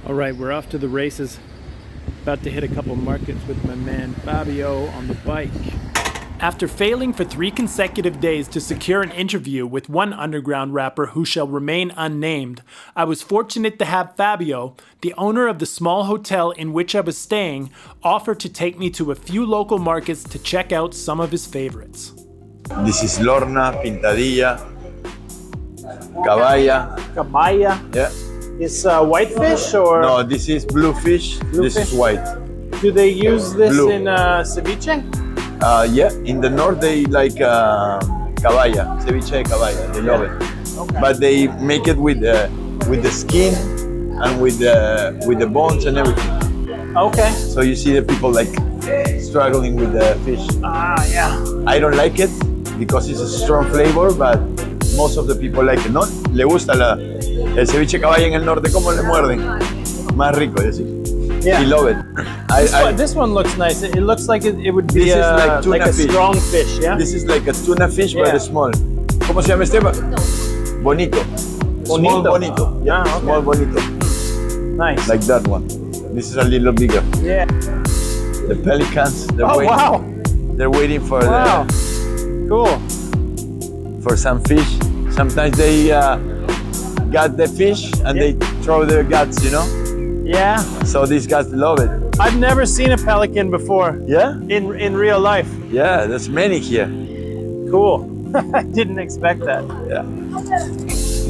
All right, we're off to the races. About to hit a couple markets with my man Fabio on the bike. After failing for 3 consecutive days to secure an interview with one underground rapper who shall remain unnamed, I was fortunate to have Fabio, the owner of the small hotel in which I was staying, offer to take me to a few local markets to check out some of his favorites. This is Lorna, Pintadilla, Caballa. Caballa. Yeah. Is whitefish or? No, this is bluefish. This is white. Do they use this Blue. in ceviche? Yeah, in the north they like caballa, ceviche de caballa. They love it. Okay. But they make it with the skin and with the bones and everything. Okay. So you see the people like struggling with the fish. Yeah. I don't like it because it's a strong flavor, but most of the people like it. No, le gusta el ceviche caballa en el norte, como le muerden. Más rico, you see. Yeah. He love it. This one looks nice. It looks like it would be This is like tuna a fish. strong fish, yeah? This is like a tuna fish, Yeah. but small. ¿Cómo se llama este? Bonito. Small bonito. Yeah, okay. Small bonito. Nice. Like that one. This is a little bigger. Yeah. The pelicans, they're Oh, waiting. wow. They're waiting for Wow. Cool. for some fish. Sometimes they got the fish and they throw their guts, you know? Yeah. So these guys love it. I've never seen a pelican before Yeah? in real life. Yeah, there's many here. Cool. I didn't expect that. Yeah.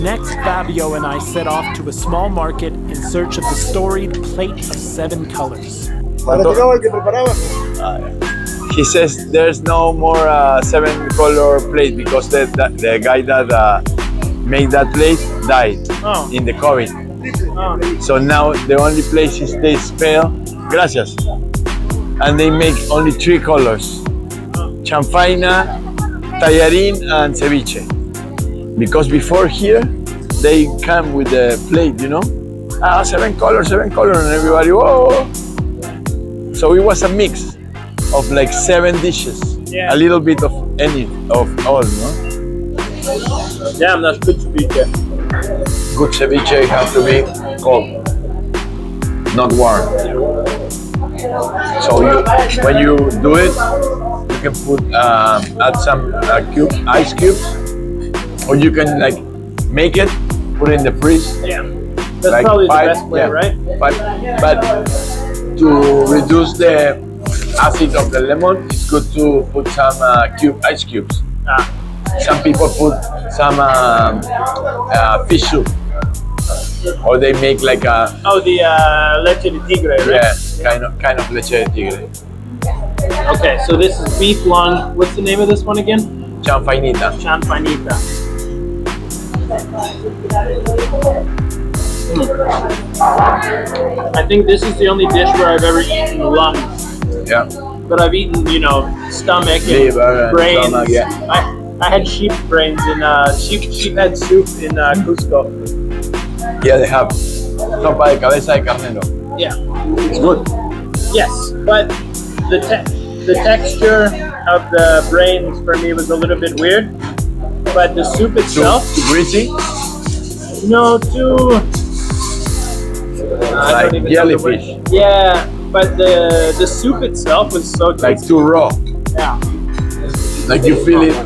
Next, Fabio and I set off to a small market in search of the storied plate of 7 colors. He says there's no more 7-color plate because the guy that made that plate died in the COVID. Oh. So now the only place is they spell gracias, and they make only 3 colors: chanfaina, tallarín, and ceviche. Because before here they come with the plate, you know, 7 colors, and everybody whoa. So it was a mix of like 7 dishes, Yeah. a little bit of any of all, no? Damn, that's good ceviche. Good ceviche has to be cold, not warm. So when you do it, you can put add some ice cubes, or you can like make it, put it in the freeze. Yeah. That's Like probably 5, the best way, yeah. right? But to reduce the acid of the lemon, it's good to put some ice cubes. Some people put some fish soup, or they make like a The leche de tigre, right? kind of leche de tigre. Okay, so this is beef lung. What's the name of this one again? Chanfainita. Chanfainita. I think this is the only dish where I've ever eaten lung. Yeah. But I've eaten, stomach and Liver and brains. stomach, yeah. I had sheep brains in sheep head soup in Cusco. Yeah, they have sopa de cabeza de carnero. Yeah. It's good. Yes, but the texture of the brains for me was a little bit weird. But the soup itself, Too greasy, no, too I like don't even know the word. jellyfish, Yeah, but the soup itself was so like tasty. too raw. Yeah. Like you feel it.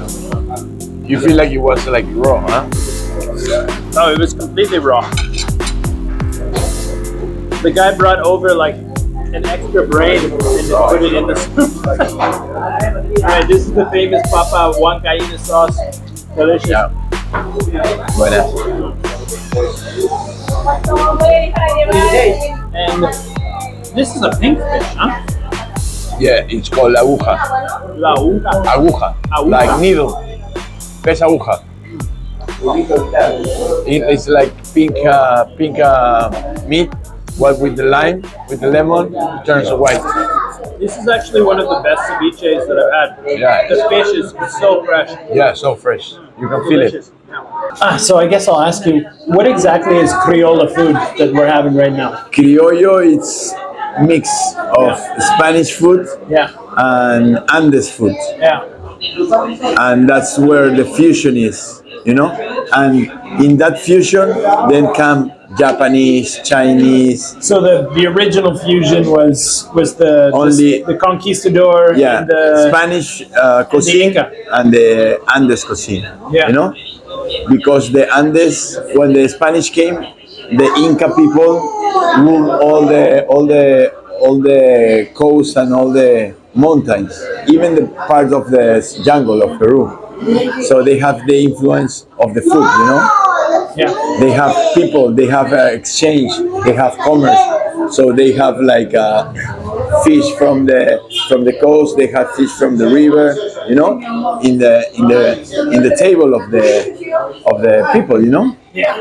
You feel like it was like raw, huh? Oh, it was completely raw. The guy brought over like an extra brain and just put it in the soup. Alright, this is the famous Papa Huancaína sauce. Delicious. Yeah. Buenas. And this is a pink fish, huh? Yeah, it's called aguja. La uca. Aguja. Aguja. Like needle. Pez aguja. It's like pink meat. What with the lime, with the lemon, it turns white. This is actually one of the best ceviches that I've had. Yeah. The fish is so fresh. Yeah, so fresh. You can feel it. Delicious. So I guess I'll ask you, what exactly is Criolla food that we're having right now? Criollo, it's mix of Spanish food Yeah. and Andes food. Yeah. And that's where the fusion is, you know? And in that fusion, then come Japanese, Chinese. So the original fusion was the Only- the conquistador Yeah, and the Spanish cuisine Inca. and the Andes cuisine. Yeah. You know, because the Andes, when the Spanish came, the Inca people ruled all the coast and all the mountains, even the part of the jungle of Peru. So they have the influence of the food. You know, Yeah. they have people, they have exchange, they have commerce. So they have like fish from the coast, they have fish from the river, you know, in the table of the people, you know. Yeah.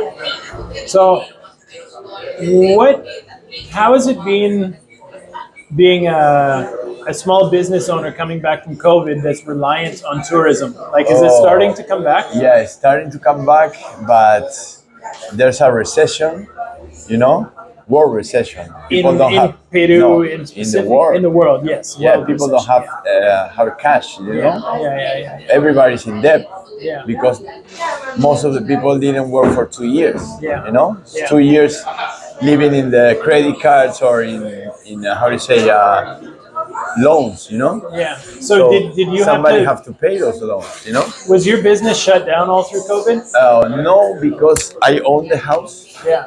So what? How has it been being a small business owner coming back from COVID that's reliant on tourism? Like, is it starting to come back? Yeah, it's starting to come back, but there's a recession, you know, world recession. People in don't have Peru, no, in in specific, the world. in the world, yes. Yeah, World people don't recession. have cash, you Yeah, know. yeah. Everybody's in debt Yeah. because most of the people didn't work for 2 years. Yeah. You know, Yeah. 2 years living in the credit cards or in how do you say loans. You know, Yeah. So, did you somebody have have to pay those loans. You know, was your business shut down all through COVID? no, because I own the house. Yeah.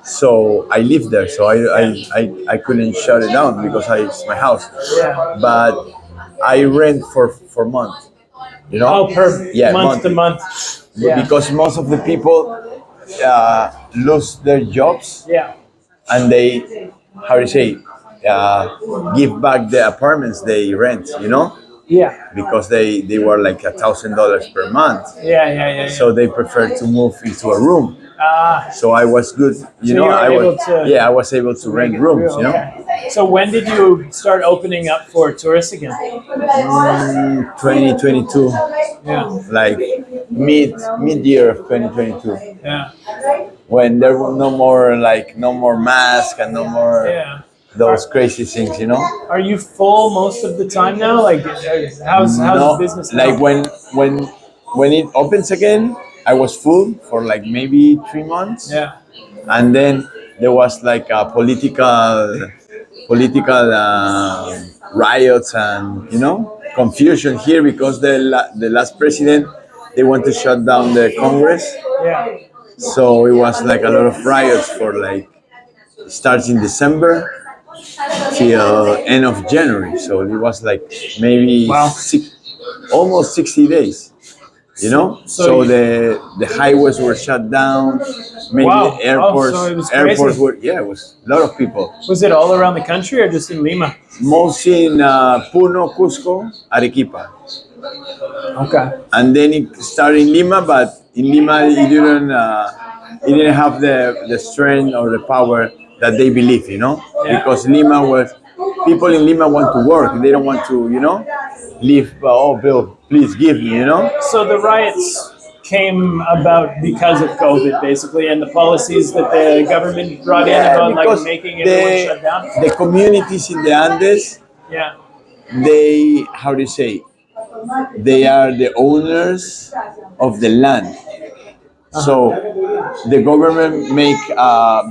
So I live there, so I couldn't shut it down because it's my house. Yeah. But I rent for months. You know? Oh, per Yeah, month to monthly. month. Yeah. Because most of the people lose their jobs Yeah. and they, how do you say, give back the apartments they rent. You know, Yeah. because they were like $1,000 per month, Yeah. so they prefer to move into a room. Ah. So I was good, you So know. you were I was able to- yeah, I was able to rent rooms, you know. Okay. So when did you start opening up for tourists again? 2022, Yeah. like mid year of 2022, Yeah. when there were no more mask and no more Yeah. those crazy things, you know. Are you full most of the time now? Like, how's No, business now? like when it opens again, I was full for like maybe 3 months, Yeah. and then there was like a political riots and confusion here because the last president, they want to shut down the Congress, Yeah. so it was like a lot of riots for like starts in December till end of January. So it was like maybe Wow. almost 60 days. So The highways were shut down. Many Wow. airports, Oh, so it was airports crazy. were it was a lot of people. Was it all around the country or just in Lima? Mostly in Puno, Cusco, Arequipa, Okay. and then it started in Lima. But in Lima, it didn't have the strength or the power that they believe. Yeah. Because Lima was people in Lima want to work. They don't want to live. Oh, Bill, please give me. So the riots came about because of COVID, basically, and the policies that the government brought in about like because making everyone shut down. the communities in the Andes, Yeah. they, how do you say, they are the owners of the land. So the government make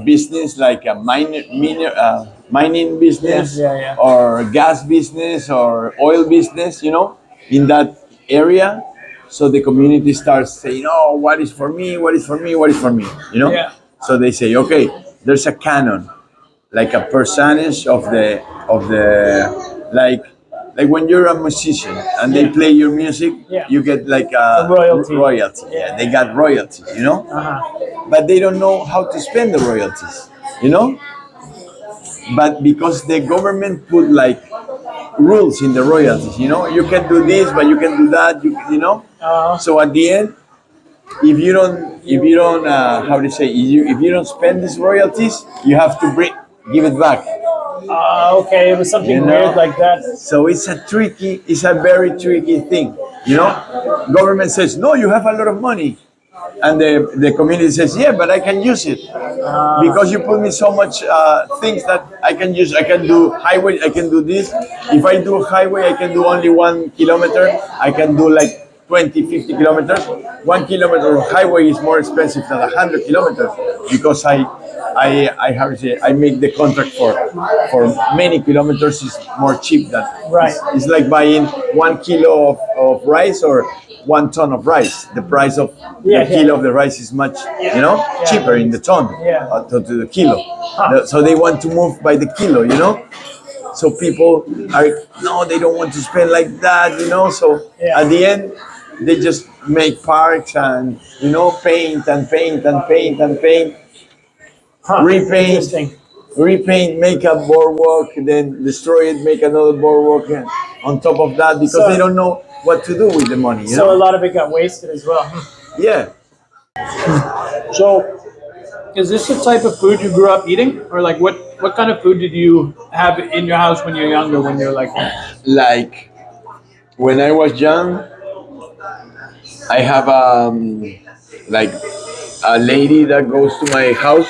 business like a mining business, Yeah. or gas business or oil business, in that area. So the community starts saying, "Oh, what is for me? What is for me? What is for me?" Yeah. So they say, "Okay, there's a canon, like a percentage of the like when you're a musician and they Yeah. play your music, Yeah. you get like a royalty. royalty. Yeah, they got royalties, Uh-huh. but they don't know how to spend the royalties, But because the government put like rules in the royalties, you can do this, but you can do that, So at the end, if you don't, how do you say, if you don't spend these royalties, you have to give it back. Okay, it was something weird like that. So it's a very tricky thing. Government says, no, you have a lot of money. And the community says, yeah, but I can use it. Because you put me so much things that I can use. I can do highway, I can do this. If I do highway, I can do only 1 kilometer. I can do like 20, 50 kilometers. 1 kilometer of highway is more expensive than 100 kilometers because I have to say, I make the contract for many kilometers is more cheap than Right. it's like buying 1 kilo of rice or 1 ton of rice. The price of Yeah, the kilo yeah. of the rice is much, cheaper in the ton Yeah. to the kilo. So they want to move by the kilo. So people are no, they don't want to spend like that. So Yeah. at the end, they just make parks and paint and paint and paint and paint, repaint, Interesting. make a boardwalk, then destroy it, make another boardwalk on top of that because So- they don't know what to do with the money. So a lot of it got wasted as well. Yeah. So, is this the type of food you grew up eating, or like what kind of food did you have in your house when you're younger? When you're like, Like when I was young, I have like a lady that goes to my house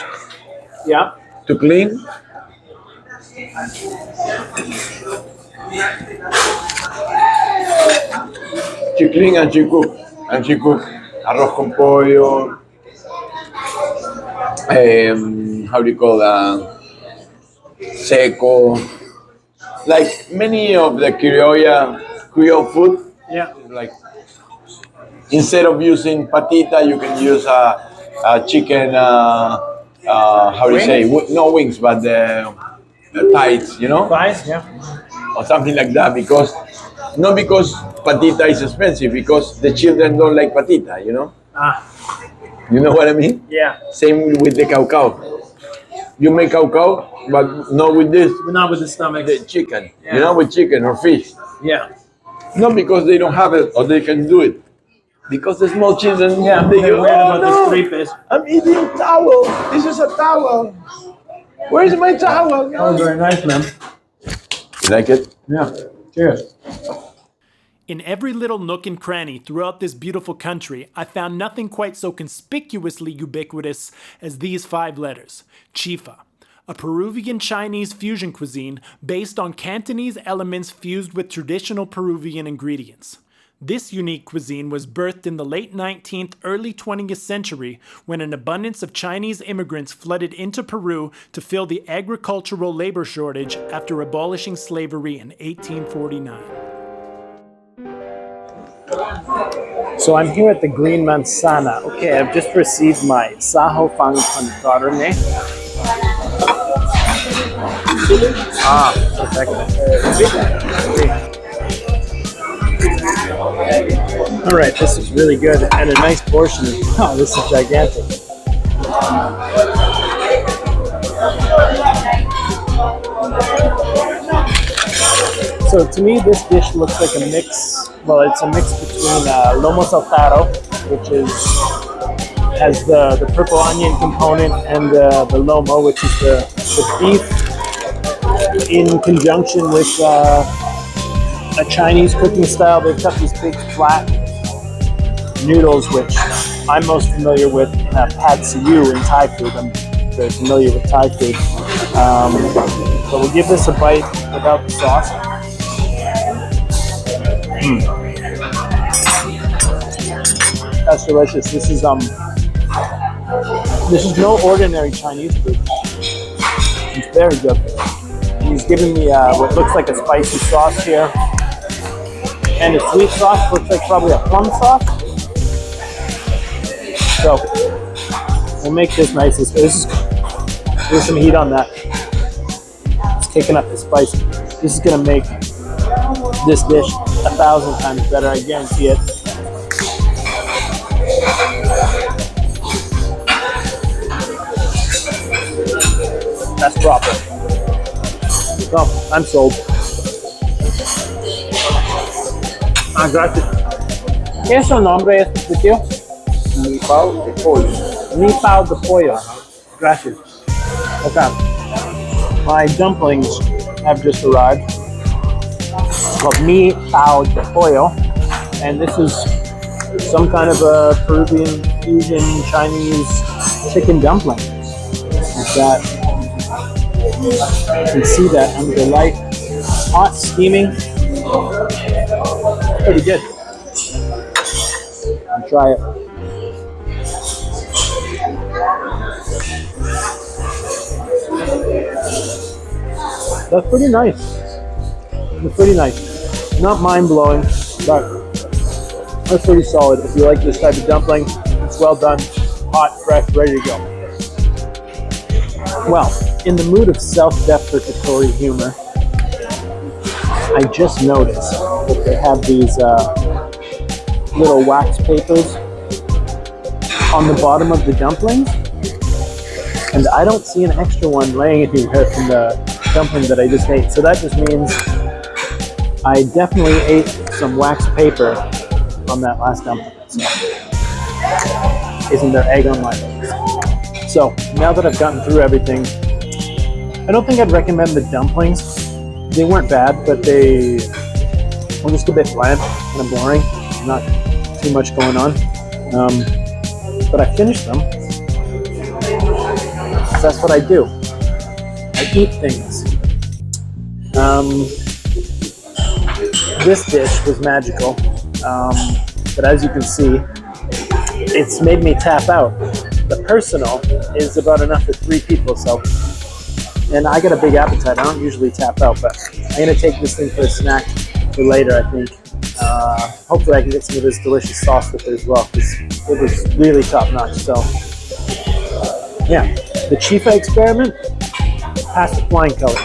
yeah, to clean. She clean and she cook. And she cook arroz con pollo. How do you call that? Seco. Like many of the Creole food. yeah, Like instead of using patita, you can use a chicken. How do you say? No wings, but the thighs. fries, yeah, Or something like that. Not because patita is expensive, because the children don't like patita. ah, You know what I mean? yeah, Same with the caucao. You make caucao, but not with this. but not with the stomach. The chicken. Yeah. With chicken or fish. Yeah, Not because they don't have it or they can do it. Because the small children, yeah, they they're go, weird oh about no, this three-piece. I'm eating towel. This is a towel. Where's my towel? Oh, very nice, man. You like it? Yeah, cheers. In every little nook and cranny throughout this beautiful country, I found nothing quite so conspicuously ubiquitous as these 5 letters: Chifa, a Peruvian Chinese fusion cuisine based on Cantonese elements fused with traditional Peruvian ingredients. This unique cuisine was birthed in the late 19th, early 20th century when an abundance of Chinese immigrants flooded into Peru to fill the agricultural labor shortage after abolishing slavery in 1849. So I'm here at the Green Manzana. Okay, I've just received my Saho Fang con Carne. Ah, perfecto. All right, this is really good and a nice portion. Oh, this is gigantic. So to me, this dish looks like a mix. Well, it's a mix between lomo saltado, which has the purple onion component, and the lomo, which is the beef, in conjunction with a Chinese cooking style. They've got these big flat noodles, which I'm most familiar with in pad see ew in Thai food. I'm very familiar with Thai food. But we'll give this a bite without the sauce. That's delicious. This is no ordinary Chinese food. It's very good. He's giving me what looks like a spicy sauce here, and a sweet sauce looks like probably a plum sauce. So we'll make this nice. There's some heat on that. It's kicking up the spice. This is gonna make this dish 1,000 times better. I guarantee it. That's proper. Oh, I'm sold. Gracias. ¿Qué es su nombre, este sitio? Mi pao de pollo. Mi pao de pollo. Gracias. Okay. My dumplings have just arrived. It's called mi pao de pollo, and this is some kind of a Peruvian fusion Chinese chicken dumpling. Like that. You can see that under the light. Hot, steaming. Pretty good. try it. That's pretty nice. It's pretty nice. Not mind-blowing, but that's pretty solid. If you like this type of dumpling, it's well done, hot, fresh, ready to go. Well, in the mood of self-deprecatory humor, I just noticed that they have these little wax papers on the bottom of the dumplings, and I don't see an extra one laying anywhere from the dumpling that I just ate. So that just means I definitely ate some wax paper on that last dumpling. So, isn't there egg on my face? So now that I've gotten through everything, I don't think I'd recommend the dumplings. They weren't bad, but they were just a bit bland, kind of boring, not too much going on. But I finished them. So that's what I do. I eat things. This dish was magical, but as you can see, it's made me tap out. The personal is about enough for 3 people, so. And I got a big appetite. I don't usually tap out, but I'm gonna take this thing for a snack for later, I think. Hopefully I can get some of this delicious sauce with it as well, because it was really top notch. So yeah, the Chifa experiment passed with flying colors.